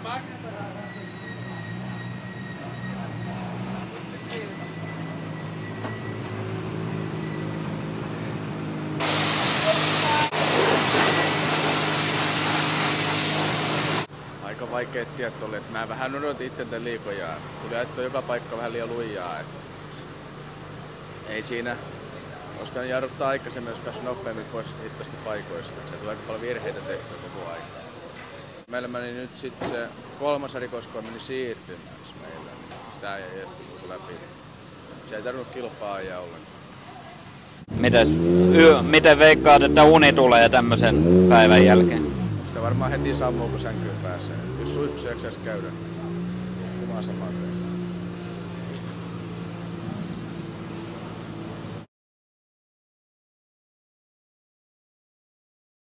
Aika vaikeet tiet oli, että mä vähän odotin itseltä liikoja. Tuli ajettua joka paikka vähän liian lujaa. Ei siinä, koska jarruttaa aikaisemmin, jos päässyt nopeammin pois hippästä paikoista. Se tulee aika paljon virheitä tehtyä koko ajan. Meillä meni nyt sitten se 3. rikoskoe meni siirtymässä meillä, niin sitä ei ajettu läpi. Se ei tarvinnut kilpaa ajaa ollenkaan. Miten veikkaat, että uni tulee tämmöisen päivän jälkeen? Sitä varmaan heti sammuu, kun sänkyyn pääsee. Jos suihkussa jaksaisi käydä, niin kumaan samaan.